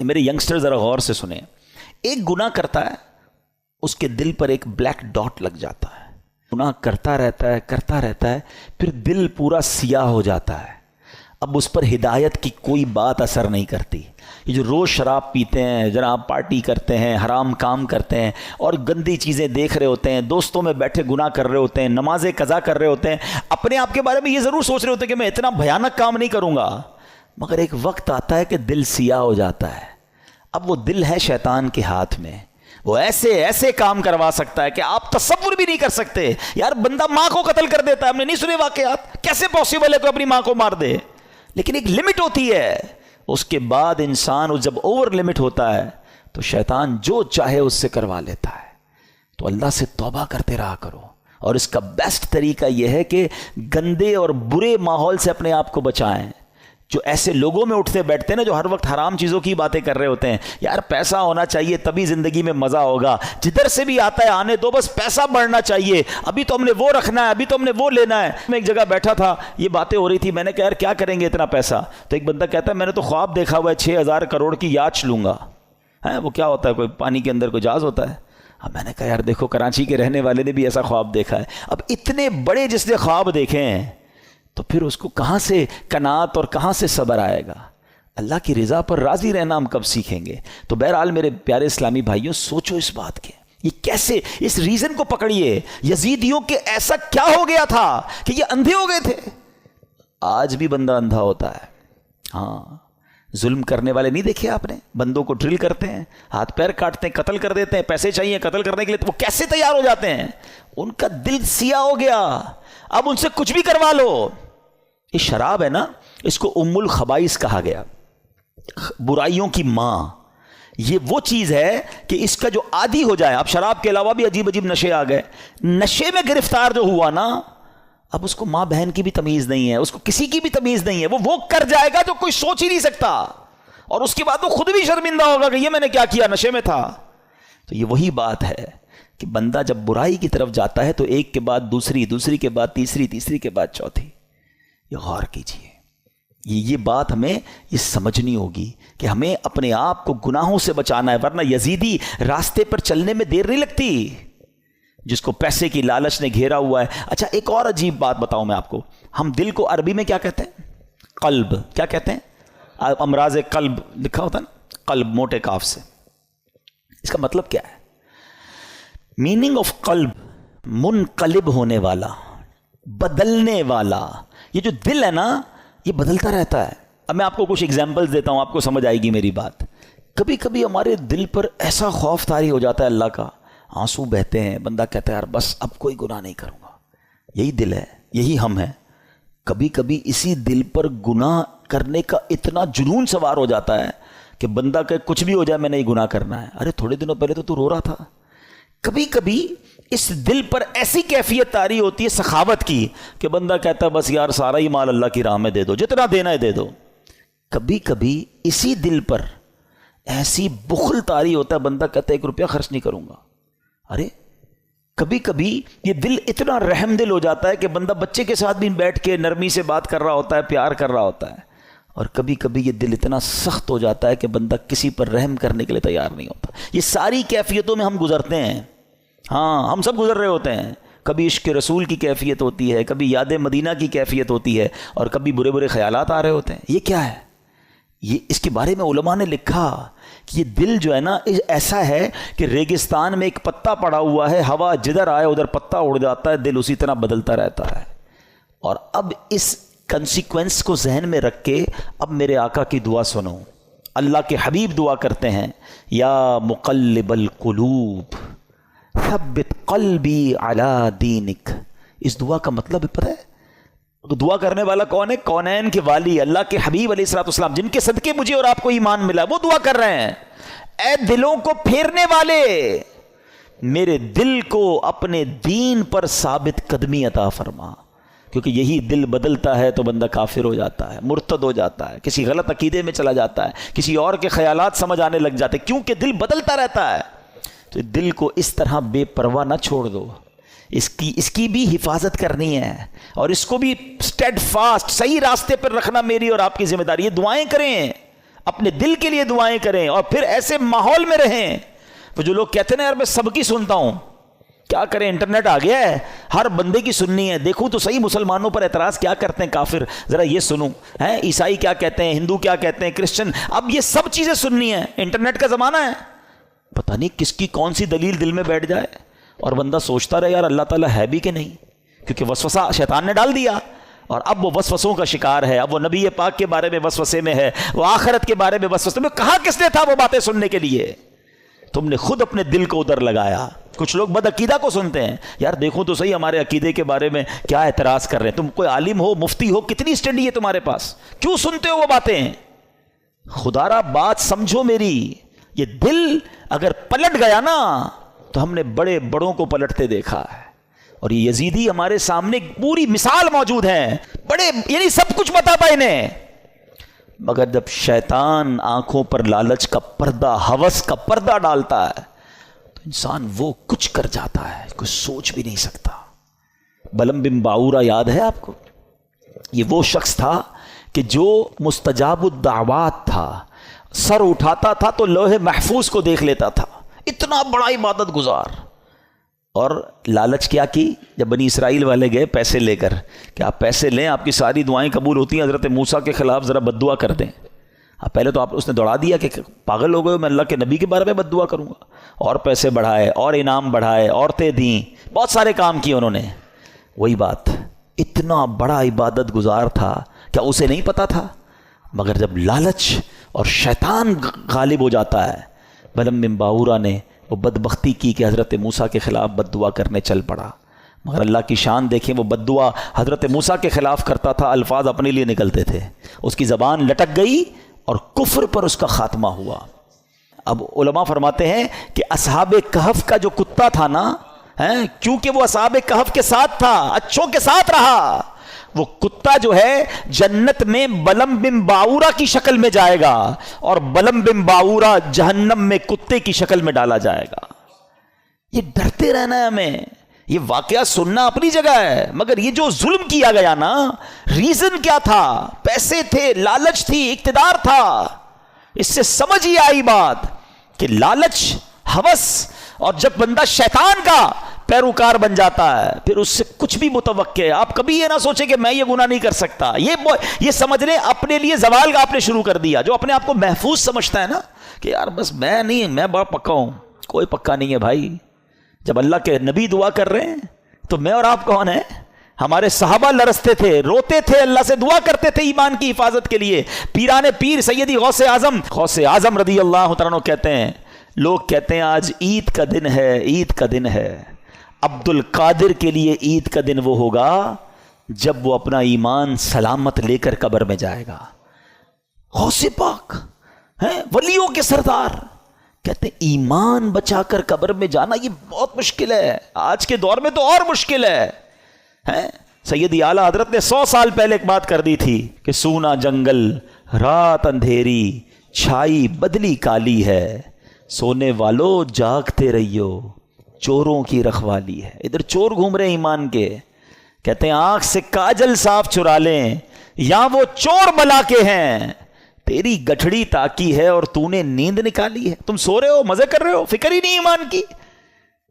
میرے ینگسٹر ذرا غور سے سنیں، ایک گناہ کرتا ہے اس کے دل پر ایک بلیک ڈاٹ لگ جاتا ہے، گناہ کرتا رہتا ہے پھر دل پورا سیاہ ہو جاتا ہے۔ اب اس پر ہدایت کی کوئی بات اثر نہیں کرتی۔ یہ جو روز شراب پیتے ہیں، جناب پارٹی کرتے ہیں، حرام کام کرتے ہیں اور گندی چیزیں دیکھ رہے ہوتے ہیں، دوستوں میں بیٹھے گناہ کر رہے ہوتے ہیں، نمازیں قضا کر رہے ہوتے ہیں، اپنے آپ کے بارے میں یہ ضرور سوچ رہے ہوتے ہیں کہ میں اتنا بھیانک کام نہیں کروں گا، مگر ایک وقت آتا ہے کہ دل سیاہ ہو جاتا ہے۔ اب وہ دل ہے شیطان کے ہاتھ میں، وہ ایسے کام کروا سکتا ہے کہ آپ تصور بھی نہیں کر سکتے۔ یار بندہ ماں کو قتل کر دیتا ہے، ہم نے نہیں سنے واقعات، کیسے پاسبل ہے کہ اپنی ماں کو مار دے؟ لیکن ایک لمٹ ہوتی ہے، اس کے بعد انسان جب اوور لمٹ ہوتا ہے تو شیطان جو چاہے اس سے کروا لیتا ہے۔ تو اللہ سے توبہ کرتے رہا کرو، اور اس کا بیسٹ طریقہ یہ ہے کہ گندے اور برے ماحول سے اپنے آپ کو بچائیں۔ جو ایسے لوگوں میں اٹھتے بیٹھتے ہیں نا جو ہر وقت حرام چیزوں کی باتیں کر رہے ہوتے ہیں، یار پیسہ ہونا چاہیے تبھی زندگی میں مزہ ہوگا، جدھر سے بھی آتا ہے آنے دو، بس پیسہ بڑھنا چاہیے، ابھی تو ہم نے وہ رکھنا ہے، ابھی تو ہم نے وہ لینا ہے۔ میں ایک جگہ بیٹھا تھا، یہ باتیں ہو رہی تھی، میں نے کہا یار کیا کریں گے اتنا پیسہ؟ تو ایک بندہ کہتا ہے میں نے تو خواب دیکھا ہوا ہے 6000 کروڑ کی یاچ لوں گا۔ وہ کیا ہوتا ہے؟ کوئی پانی کے اندر کوئی جہاز ہوتا ہے؟ اب میں نے کہا یار دیکھو کراچی کے رہنے والے نے بھی ایسا خواب دیکھا ہے۔ اب اتنے بڑے جس نے خواب دیکھے ہیں تو پھر اس کو کہاں سے قناعت اور کہاں سے صبر آئے گا؟ اللہ کی رضا پر راضی رہنا ہم کب سیکھیں گے؟ تو بہرحال میرے پیارے اسلامی بھائیوں، سوچو اس بات کے، یہ کیسے، اس ریزن کو پکڑیے۔ یزیدیوں کے ایسا کیا ہو گیا تھا کہ یہ اندھے ہو گئے تھے؟ آج بھی بندہ اندھا ہوتا ہے۔ ہاں، ظلم کرنے والے نہیں دیکھے آپ نے؟ بندوں کو ڈرل کرتے ہیں، ہاتھ پیر کاٹتے ہیں، قتل کر دیتے ہیں، پیسے چاہیے قتل کرنے کے لیے، تو وہ کیسے تیار ہو جاتے ہیں؟ ان کا دل سیاہ ہو گیا، اب ان سے کچھ بھی کروا لو۔ یہ شراب ہے نا، اس کو ام الخبائث کہا گیا، برائیوں کی ماں۔ یہ وہ چیز ہے کہ اس کا جو عادی ہو جائے، اب شراب کے علاوہ بھی عجیب عجیب نشے آ گئے، نشے میں گرفتار جو ہوا نا، اب اس کو ماں بہن کی بھی تمیز نہیں ہے، اس کو کسی کی بھی تمیز نہیں ہے، وہ کر جائے گا جو کوئی سوچ ہی نہیں سکتا۔ اور اس کے بعد وہ خود بھی شرمندہ ہوگا کہ یہ میں نے کیا کیا، نشے میں تھا. تو یہ وہی بات ہے کہ بندہ جب برائی کی طرف جاتا ہے تو ایک کے بعد دوسری، دوسری کے بعد تیسری، تیسری کے بعد چوتھی. یہ غور کیجئے، یہ بات ہمیں یہ سمجھنی ہوگی کہ ہمیں اپنے آپ کو گناہوں سے بچانا ہے، ورنہ یزیدی راستے پر چلنے میں دیر نہیں لگتی جس کو پیسے کی لالچ نے گھیرا ہوا ہے. اچھا ایک اور عجیب بات بتاؤں میں آپ کو، ہم دل کو عربی میں کیا کہتے ہیں؟ قلب. کیا کہتے ہیں؟ امراض قلب لکھا ہوتا ہے نا، قلب موٹے کاف سے. اس کا مطلب کیا ہے؟ میننگ آف قلب منقلب ہونے والا، بدلنے والا. یہ جو دل ہے نا یہ بدلتا رہتا ہے. اب میں آپ کو کچھ ایگزامپلز دیتا ہوں، آپ کو سمجھ آئے گی میری بات. کبھی کبھی ہمارے دل پر ایسا خوف طاری ہو جاتا ہے اللہ کا، آنسو بہتے ہیں، بندہ کہتا ہے یار بس اب کوئی گناہ نہیں کروں گا. یہی دل ہے، یہی ہم ہیں. کبھی کبھی اسی دل پر گناہ کرنے کا اتنا جنون سوار ہو جاتا ہے کہ بندہ کہ کچھ بھی ہو جائے میں نے یہ گناہ کرنا ہے. ارے تھوڑے دنوں پہلے تو رو رہا تھا. کبھی کبھی اس دل پر ایسی کیفیت طاری ہوتی ہے سخاوت کی کہ بندہ کہتا ہے بس یار سارا ہی مال اللہ کی راہ میں دے دو، جتنا دینا ہے دے دو. کبھی کبھی اسی دل پر ایسی بخل طاری ہوتا ہے، بندہ کہتا ہے 1 روپیہ خرچ نہیں کروں گا. ارے کبھی کبھی یہ دل اتنا رحم دل ہو جاتا ہے کہ بندہ بچے کے ساتھ بھی بیٹھ کے نرمی سے بات کر رہا ہوتا ہے، پیار کر رہا ہوتا ہے. اور کبھی کبھی یہ دل اتنا سخت ہو جاتا ہے کہ بندہ کسی پر رحم کرنے کے لیے تیار نہیں ہوتا. یہ ساری کیفیتوں میں ہم گزرتے ہیں. ہاں ہم سب گزر رہے ہوتے ہیں. کبھی عشق رسول کی کیفیت ہوتی ہے، کبھی یاد مدینہ کی کیفیت ہوتی ہے، اور کبھی برے برے خیالات آ رہے ہوتے ہیں. یہ کیا ہے؟ یہ اس کے بارے میں علماء نے لکھا کہ یہ دل جو ہے نا ایسا ہے کہ ریگستان میں ایک پتا پڑا ہوا ہے، ہوا جدھر آئے ادھر پتا اڑ جاتا ہے، دل اسی طرح بدلتا رہتا ہے. اور اب اس کنسیکوینس کو ذہن میں رکھ کے اب میرے آقا کی دعا سنو. اللہ کے حبیب دعا کرتے ہیں، یا مقلب القلوب ثبت قلبی علی دینک. اس دعا کا مطلب پتہ ہے دعا کرنے والا کون ہے؟ کونین کے والی اللہ کے حبیب علیہ الصلوۃ والسلام، جن کے صدقے مجھے اور آپ کو ایمان ملا، وہ دعا کر رہے ہیں. اے دلوں کو پھیرنے والے، میرے دل کو اپنے دین پر ثابت قدمی عطا فرما. کیونکہ یہی دل بدلتا ہے تو بندہ کافر ہو جاتا ہے، مرتد ہو جاتا ہے، کسی غلط عقیدے میں چلا جاتا ہے، کسی اور کے خیالات سمجھ آنے لگ جاتے ہیں، کیونکہ دل بدلتا رہتا ہے. تو دل کو اس طرح بے پرواہ نہ چھوڑ دو، اس کی بھی حفاظت کرنی ہے، اور اس کو بھی اسٹیڈ فاسٹ صحیح راستے پر رکھنا میری اور آپ کی ذمہ داری. یہ دعائیں کریں، اپنے دل کے لیے دعائیں کریں، اور پھر ایسے ماحول میں رہیں. وہ جو لوگ کہتے ہیں نا یار میں سب کی سنتا ہوں، کیا کریں، انٹرنیٹ آ گیا ہے، ہر بندے کی سننی ہے. دیکھوں تو صحیح مسلمانوں پر اعتراض کیا کرتے ہیں کافر، ذرا یہ سنوں، ہیں عیسائی کیا کہتے ہیں، ہندو کیا کہتے ہیں، کرسچن. اب یہ سب چیزیں سننی ہیں، انٹرنیٹ کا زمانہ ہے. پتہ نہیں کس کی کون سی دلیل دل میں بیٹھ جائے اور بندہ سوچتا رہے یار اللہ تعالیٰ ہے بھی کہ نہیں، کیونکہ وسوسہ شیطان نے ڈال دیا اور اب وہ وسوسوں کا شکار ہے. اب وہ نبی پاک کے بارے میں وسوسے میں ہے، وہ آخرت کے بارے میں وسوسے میں. کہاں کس نے تھا وہ باتیں سننے کے لیے؟ تم نے خود اپنے دل کو ادھر لگایا. کچھ لوگ بد عقیدہ کو سنتے ہیں، یار دیکھو تو صحیح ہمارے عقیدے کے بارے میں کیا اعتراض کر رہے ہیں. تم کوئی عالم ہو، مفتی ہو، کتنی اسٹڈی ہے تمہارے پاس، کیوں سنتے ہو وہ باتیں؟ خدا را بات سمجھو میری. یہ دل اگر پلٹ گیا نا تو ہم نے بڑے بڑوں کو پلٹتے دیکھا ہے. اور یہ یزیدی ہمارے سامنے پوری مثال موجود ہے، بڑے یعنی سب کچھ پتا تھا انہیں، مگر جب شیطان آنکھوں پر لالچ کا پردہ، ہوس کا پردہ ڈالتا ہے تو انسان وہ کچھ کر جاتا ہے کوئی سوچ بھی نہیں سکتا. بلم بن باورا یاد ہے آپ کو؟ یہ وہ شخص تھا کہ جو مستجاب الدعوات تھا، سر اٹھاتا تھا تو لوح محفوظ کو دیکھ لیتا تھا، اتنا بڑا عبادت گزار. اور لالچ کیا کی؟ جب بنی اسرائیل والے گئے پیسے لے کر کہ آپ پیسے لیں آپ کی ساری دعائیں قبول ہوتی ہیں، حضرت موسیٰ کے خلاف ذرا بد دعا کر دیں. پہلے تو اس نے دوڑا دیا کہ پاگل ہو گئے، میں اللہ کے نبی کے بارے میں بد دعا کروں گا. اور پیسے بڑھائے اور انعام بڑھائے، عورتیں دیں، بہت سارے کام کیے انہوں نے. وہی بات، اتنا بڑا عبادت گزار تھا، کیا اسے نہیں پتا تھا؟ مگر جب لالچ اور شیطان غالب ہو جاتا ہے، بلم بن باورا نے وہ بدبختی کی کہ حضرت موسیٰ کے خلاف بد دعا کرنے چل پڑا. مگر اللہ کی شان دیکھیں، وہ بد دعا حضرت موسیٰ کے خلاف کرتا تھا، الفاظ اپنے لیے نکلتے تھے، اس کی زبان لٹک گئی اور کفر پر اس کا خاتمہ ہوا. اب علماء فرماتے ہیں کہ اصحاب کہف کا جو کتا تھا نا، کیونکہ وہ اصحاب کہف کے ساتھ تھا، اچھوں کے ساتھ رہا، وہ کتا جو ہے جنت میں بلم بن باورا کی شکل میں جائے گا اور بلم بن باورا جہنم میں کتے کی شکل میں ڈالا جائے گا. یہ ڈرتے رہنا ہے ہمیں. یہ واقعہ سننا اپنی جگہ ہے، مگر یہ جو ظلم کیا گیا نا، ریزن کیا تھا؟ پیسے تھے، لالچ تھی، اقتدار تھا. اس سے سمجھ ہی آئی بات کہ لالچ، ہوس، اور جب بندہ شیطان کا پیروکار بن جاتا ہے پھر اس سے کچھ بھی متوقع ہے. آپ کبھی یہ نہ سوچیں کہ میں یہ گناہ نہیں کر سکتا. یہ سمجھ لیں اپنے لیے زوال کا آپ نے شروع کر دیا. جو اپنے آپ کو محفوظ سمجھتا ہے نا کہ یار بس میں نہیں، میں بڑا پکا ہوں، کوئی پکا نہیں ہے بھائی. جب اللہ کے نبی دعا کر رہے ہیں تو میں اور آپ کون ہیں؟ ہمارے صحابہ لرزتے تھے، روتے تھے، اللہ سے دعا کرتے تھے ایمان کی حفاظت کے لیے. پیران پیر سیدی غوث اعظم رضی اللہ تعالیٰ عنہ کہتے ہیں، لوگ کہتے ہیں آج عید کا دن ہے، عید کا دن ہے. عبد القادر کے لیے عید کا دن وہ ہوگا جب وہ اپنا ایمان سلامت لے کر قبر میں جائے گا. غوث پاک ہیں، ولیوں کے سردار، کہتے ہیں ایمان بچا کر قبر میں جانا یہ بہت مشکل ہے. آج کے دور میں تو اور مشکل ہے. سیدی اعلیٰ حضرت نے 100 سال پہلے ایک بات کر دی تھی کہ سونا جنگل، رات اندھیری، چھائی بدلی کالی ہے، سونے والو جاگتے رہیو، چوروں کی رکھوالی ہے. ادھر چور گھوم رہے ایمان کے. کہتے ہیں آنکھ سے کاجل صاف چرا لیں، یا وہ چور بلا کے ہیں، تیری گٹھڑی تاکی ہے اور تو نے نیند نکالی ہے. تم سو رہے ہو، مزے کر رہے ہو، فکر ہی نہیں ایمان کی.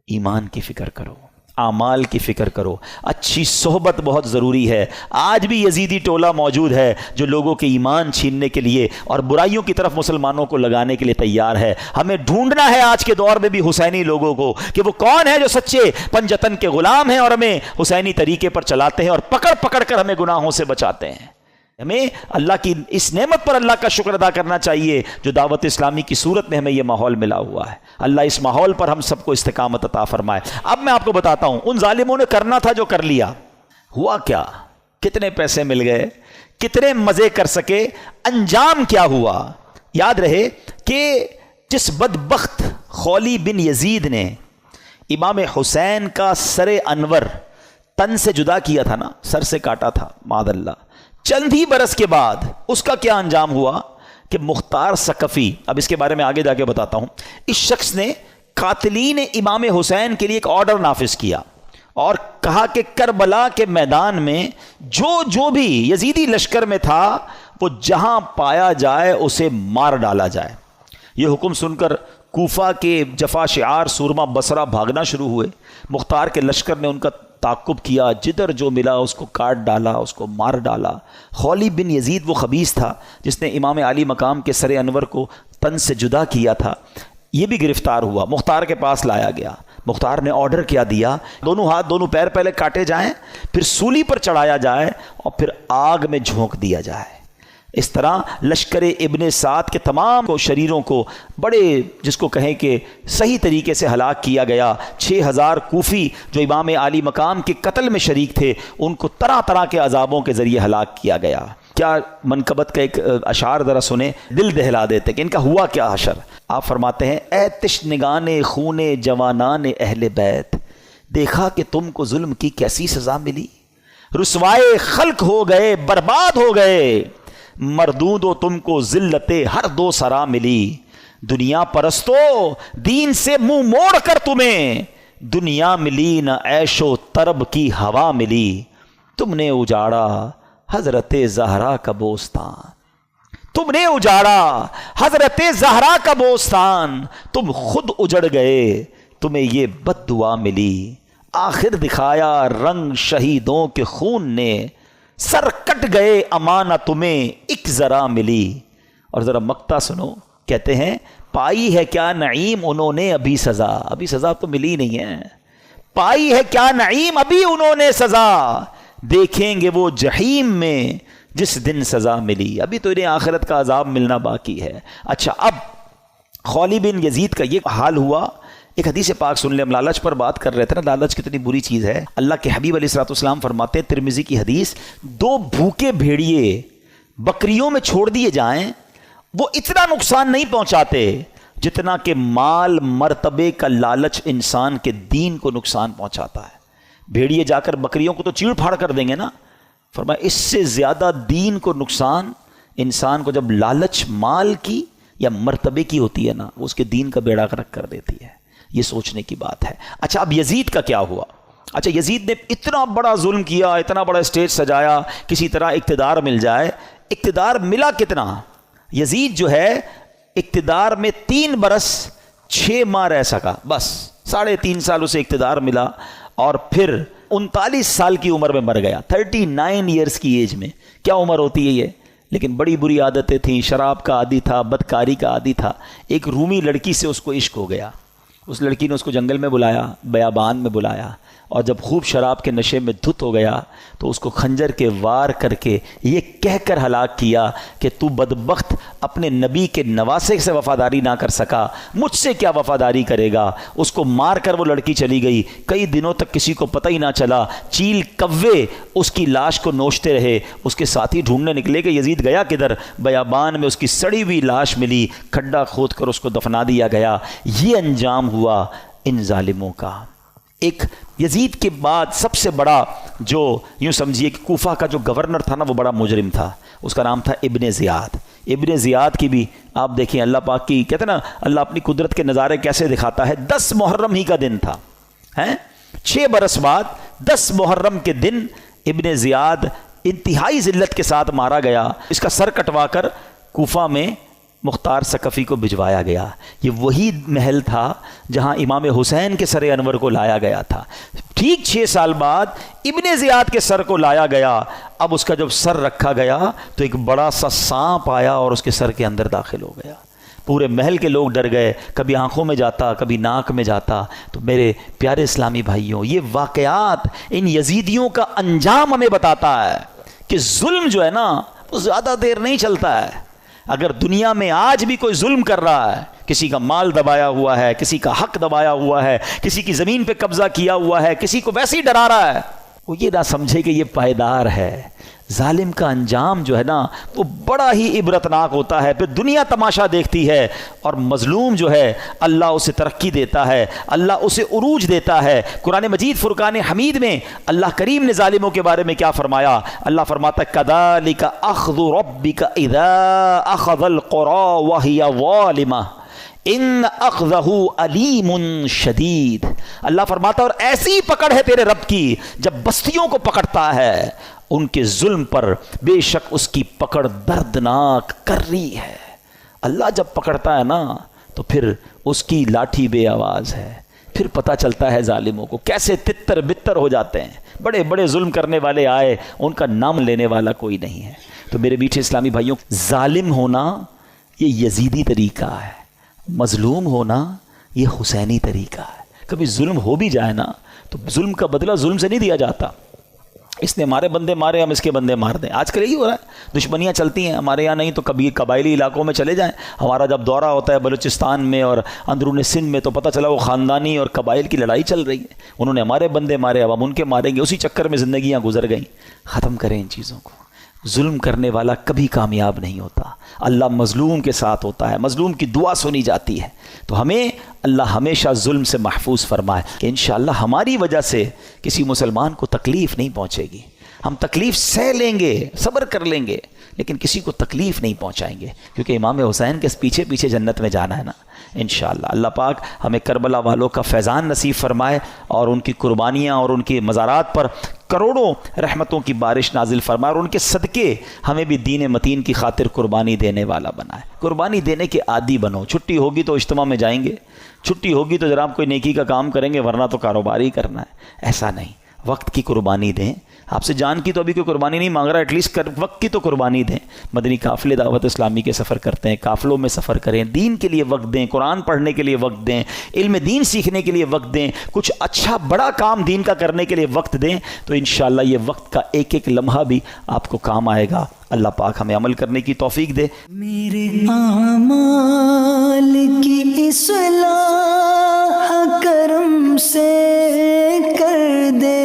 ایمان کی فکر کرو، اعمال کی فکر کرو. اچھی صحبت بہت ضروری ہے. آج بھی یزیدی ٹولہ موجود ہے جو لوگوں کے ایمان چھیننے کے لیے اور برائیوں کی طرف مسلمانوں کو لگانے کے لیے تیار ہے. ہمیں ڈھونڈنا ہے آج کے دور میں بھی حسینی لوگوں کو کہ وہ کون ہے جو سچے پنجتن کے غلام ہیں اور ہمیں حسینی طریقے پر چلاتے ہیں اور پکڑ پکڑ کر ہمیں گناہوں سے بچاتے ہیں. ہمیں اللہ کی اس نعمت پر اللہ کا شکر ادا کرنا چاہیے جو دعوت اسلامی کی صورت میں ہمیں یہ ماحول ملا ہوا ہے. اللہ اس ماحول پر ہم سب کو استقامت عطا فرمائے. اب میں آپ کو بتاتا ہوں ان ظالموں نے کرنا تھا جو کر لیا. ہوا کیا؟ کتنے پیسے مل گئے، کتنے مزے کر سکے، انجام کیا ہوا؟ یاد رہے کہ جس بدبخت خولی بن یزید نے امام حسین کا سر انور تن سے جدا کیا تھا نا، سر سے کاٹا تھا معاذ اللہ، چند ہی برس کے بعد اس کا کیا انجام ہوا کہ مختار ثقفی، اب اس کے بارے میں آگے جا کے بتاتا ہوں، اس شخص نے قاتلین امام حسین کے لیے ایک آرڈر نافذ کیا اور کہا کہ کربلا کے میدان میں جو بھی یزیدی لشکر میں تھا وہ جہاں پایا جائے اسے مار ڈالا جائے. یہ حکم سن کر کوفہ کے جفا شعار سورما بصرہ بھاگنا شروع ہوئے. مختار کے لشکر نے ان کا تعقب کیا، جدھر جو ملا اس کو کاٹ ڈالا، اس کو مار ڈالا. خولی بن یزید وہ خبیث تھا جس نے امام علی مقام کے سر انور کو تن سے جدا کیا تھا. یہ بھی گرفتار ہوا، مختار کے پاس لایا گیا. مختار نے آرڈر کیا دیا، دونوں ہاتھ دونوں پیر پہلے کاٹے جائیں، پھر سولی پر چڑھایا جائے اور پھر آگ میں جھونک دیا جائے. اس طرح لشکر ابن سعد کے تمام شریروں کو بڑے جس کو کہیں کہ صحیح طریقے سے ہلاک کیا گیا. 6000 کوفی جو امام علی مقام کے قتل میں شریک تھے ان کو طرح طرح کے عذابوں کے ذریعے ہلاک کیا گیا. کیا منقبت کا ایک اشعار ذرا سنیں، دل دہلا دیتے کہ ان کا ہوا کیا حشر. آپ فرماتے ہیں اے تشنگان خون جوانان اہل بیت، دیکھا کہ تم کو ظلم کی کیسی سزا ملی، رسوائے خلق ہو گئے، برباد ہو گئے، مردود و تم کو ذلت ہر دو سرا ملی. دنیا پرستو دین سے منہ موڑ کر تمہیں دنیا ملی، نہ عیش و طرب کی ہوا ملی. تم نے اجاڑا حضرت زہرا کا بوستان، تم نے اجاڑا حضرت زہرا کا بوستان، تم خود اجڑ گئے تمہیں یہ بد دعا ملی. آخر دکھایا رنگ شہیدوں کے خون نے، سر کٹ گئے امانہ تمہیں ایک ذرا ملی. اور ذرا مقطع سنو، کہتے ہیں پائی ہے کیا نعیم انہوں نے ابھی سزا، ابھی سزا تو ملی نہیں ہے. پائی ہے کیا نعیم ابھی انہوں نے سزا، دیکھیں گے وہ جہیم میں جس دن سزا ملی. ابھی تو انہیں آخرت کا عذاب ملنا باقی ہے. اچھا اب خولی بن یزید کا یہ حال ہوا. ایک حدیث پاک سن لیں، ہم لالچ پر بات کر رہے تھے نا، لالچ کتنی بری چیز ہے. اللہ کے حبیب علیہ الصلوۃ والسلام فرماتے ہیں ترمذی کی حدیث، 2 بھوکے بھیڑیے بکریوں میں چھوڑ دیے جائیں وہ اتنا نقصان نہیں پہنچاتے جتنا کہ مال مرتبے کا لالچ انسان کے دین کو نقصان پہنچاتا ہے. بھیڑیے جا کر بکریوں کو تو چیڑ پھاڑ کر دیں گے نا، فرمایا اس سے زیادہ دین کو نقصان انسان کو جب لالچ مال کی یا مرتبے کی ہوتی ہے نا، وہ اس کے دین کا بیڑا غرق کر دیتی ہے. یہ سوچنے کی بات ہے. اچھا اب یزید کا کیا ہوا؟ اچھا یزید نے اتنا بڑا ظلم کیا، اتنا بڑا اسٹیج سجایا، کسی طرح اقتدار مل جائے. اقتدار ملا کتنا؟ یزید جو ہے اقتدار میں 3 برس 6 ماہ رہ سکا، بس 3.5 سال اسے اقتدار ملا، اور پھر 39 سال کی عمر میں مر گیا. 39 ایئرس کی ایج میں. کیا عمر ہوتی ہے یہ؟ لیکن بڑی بری عادتیں تھیں، شراب کا عادی تھا، بدکاری کا عادی تھا. ایک رومی لڑکی سے اس کو عشق ہو گیا. اس لڑکی نے اس کو جنگل میں بلایا، بیابان میں بلایا، اور جب خوب شراب کے نشے میں دھت ہو گیا تو اس کو خنجر کے وار کر کے یہ کہہ کر ہلاک کیا کہ تو بدبخت اپنے نبی کے نواسے سے وفاداری نہ کر سکا، مجھ سے کیا وفاداری کرے گا. اس کو مار کر وہ لڑکی چلی گئی. کئی دنوں تک کسی کو پتہ ہی نہ چلا. چیل کوے اس کی لاش کو نوچتے رہے. اس کے ساتھی ڈھونڈنے نکلے کہ یزید گیا کدھر. بیابان میں اس کی سڑی ہوئی لاش ملی، کھڈا کھود کر اس کو دفنا دیا گیا. یہ انجام ہوا ان ظالموں کا. ایک یزید کے بعد سب سے بڑا جو یوں سمجھیے کہ کوفہ کا جو گورنر تھا نا، وہ بڑا مجرم تھا. اس کا نام تھا ابن زیاد. ابن زیاد کی بھی آپ دیکھیں، اللہ پاک کی کہتے ہیں نا، اللہ اپنی قدرت کے نظارے کیسے دکھاتا ہے. 10 محرم ہی کا دن تھا، 6 برس بعد 10 محرم کے دن ابن زیاد انتہائی ذلت کے ساتھ مارا گیا. اس کا سر کٹوا کر کوفہ میں مختار ثقفی کو بھجوایا گیا. یہ وہی محل تھا جہاں امام حسین کے سر انور کو لایا گیا تھا. ٹھیک 6 سال بعد ابن زیاد کے سر کو لایا گیا. اب اس کا جب سر رکھا گیا تو ایک بڑا سا سانپ آیا اور اس کے سر کے اندر داخل ہو گیا. پورے محل کے لوگ ڈر گئے، کبھی آنکھوں میں جاتا، کبھی ناک میں جاتا. تو میرے پیارے اسلامی بھائیوں، یہ واقعات ان یزیدیوں کا انجام ہمیں بتاتا ہے کہ ظلم جو ہے نا وہ زیادہ دیر نہیں چلتا ہے. اگر دنیا میں آج بھی کوئی ظلم کر رہا ہے، کسی کا مال دبایا ہوا ہے، کسی کا حق دبایا ہوا ہے، کسی کی زمین پہ قبضہ کیا ہوا ہے، کسی کو ویسے ہی ڈرا رہا ہے، وہ یہ نہ سمجھے کہ یہ پائیدار ہے. ظالم کا انجام جو ہے نا وہ بڑا ہی عبرتناک ہوتا ہے. پھر دنیا تماشا دیکھتی ہے، اور مظلوم جو ہے اللہ اسے ترقی دیتا ہے، اللہ اسے عروج دیتا ہے. قرآن مجید فرقان حمید میں اللہ کریم نے ظالموں کے بارے میں کیا فرمایا؟ اللہ فرماتا ہے کذالک اخذ ربک اذا اخذ القری وہی ظالمہ ان اخذہ علیم شدید. اللہ فرماتا ہے اور ایسی پکڑ ہے تیرے رب کی جب بستیوں کو پکڑتا ہے ان کے ظلم پر، بے شک اس کی پکڑ دردناک کر رہی ہے. اللہ جب پکڑتا ہے نا تو پھر اس کی لاٹھی بے آواز ہے. پھر پتہ چلتا ہے ظالموں کو کیسے تتر بتر ہو جاتے ہیں. بڑے بڑے ظلم کرنے والے آئے، ان کا نام لینے والا کوئی نہیں ہے. تو میرے میٹھے اسلامی بھائیوں، ظالم ہونا یہ یزیدی طریقہ ہے، مظلوم ہونا یہ حسینی طریقہ ہے. کبھی ظلم ہو بھی جائے نا تو ظلم کا بدلہ ظلم سے نہیں دیا جاتا. اس نے ہمارے بندے مارے، ہم اس کے بندے مار دیں. آج کل یہی ہو رہا ہے، دشمنیاں چلتی ہیں. ہمارے یہاں نہیں تو کبھی قبائلی علاقوں میں چلے جائیں. ہمارا جب دورہ ہوتا ہے بلوچستان میں اور اندرون سندھ میں تو پتہ چلا وہ خاندانی اور قبائل کی لڑائی چل رہی ہے. انہوں نے ہمارے بندے مارے، اب ہم ان کے ماریں گے. اسی چکر میں زندگیاں گزر گئیں. ختم کریں ان چیزوں کو. ظلم کرنے والا کبھی کامیاب نہیں ہوتا. اللہ مظلوم کے ساتھ ہوتا ہے، مظلوم کی دعا سنی جاتی ہے. تو ہمیں اللہ ہمیشہ ظلم سے محفوظ فرمائے کہ انشاءاللہ ہماری وجہ سے کسی مسلمان کو تکلیف نہیں پہنچے گی. ہم تکلیف سہ لیں گے، صبر کر لیں گے، لیکن کسی کو تکلیف نہیں پہنچائیں گے، کیونکہ امام حسین کے پیچھے پیچھے جنت میں جانا ہے نا انشاءاللہ. اللہ پاک ہمیں کربلا والوں کا فیضان نصیب فرمائے اور ان کی قربانیاں اور ان کی مزارات پر کروڑوں رحمتوں کی بارش نازل فرمائے، اور ان کے صدقے ہمیں بھی دین متین کی خاطر قربانی دینے والا بنائے. قربانی دینے کے عادی بنو. چھٹی ہوگی تو اجتماع میں جائیں گے، چھٹی ہوگی تو ذرا کوئی نیکی کا کام کریں گے، ورنہ تو کاروبار ہی کرنا ہے. ایسا نہیں، وقت کی قربانی دیں. آپ سے جان کی تو ابھی کوئی قربانی نہیں مانگ رہا، ایٹ لیسٹ وقت کی تو قربانی دیں. مدنی قافلے دعوت اسلامی کے سفر کرتے ہیں، قافلوں میں سفر کریں، دین کے لیے وقت دیں، قرآن پڑھنے کے لیے وقت دیں، علم دین سیکھنے کے لیے وقت دیں، کچھ اچھا بڑا کام دین کا کرنے کے لیے وقت دیں. تو انشاءاللہ یہ وقت کا ایک ایک لمحہ بھی آپ کو کام آئے گا. اللہ پاک ہمیں عمل کرنے کی توفیق دے. میرے اعمال کی اصلاح کرم سے کر دے.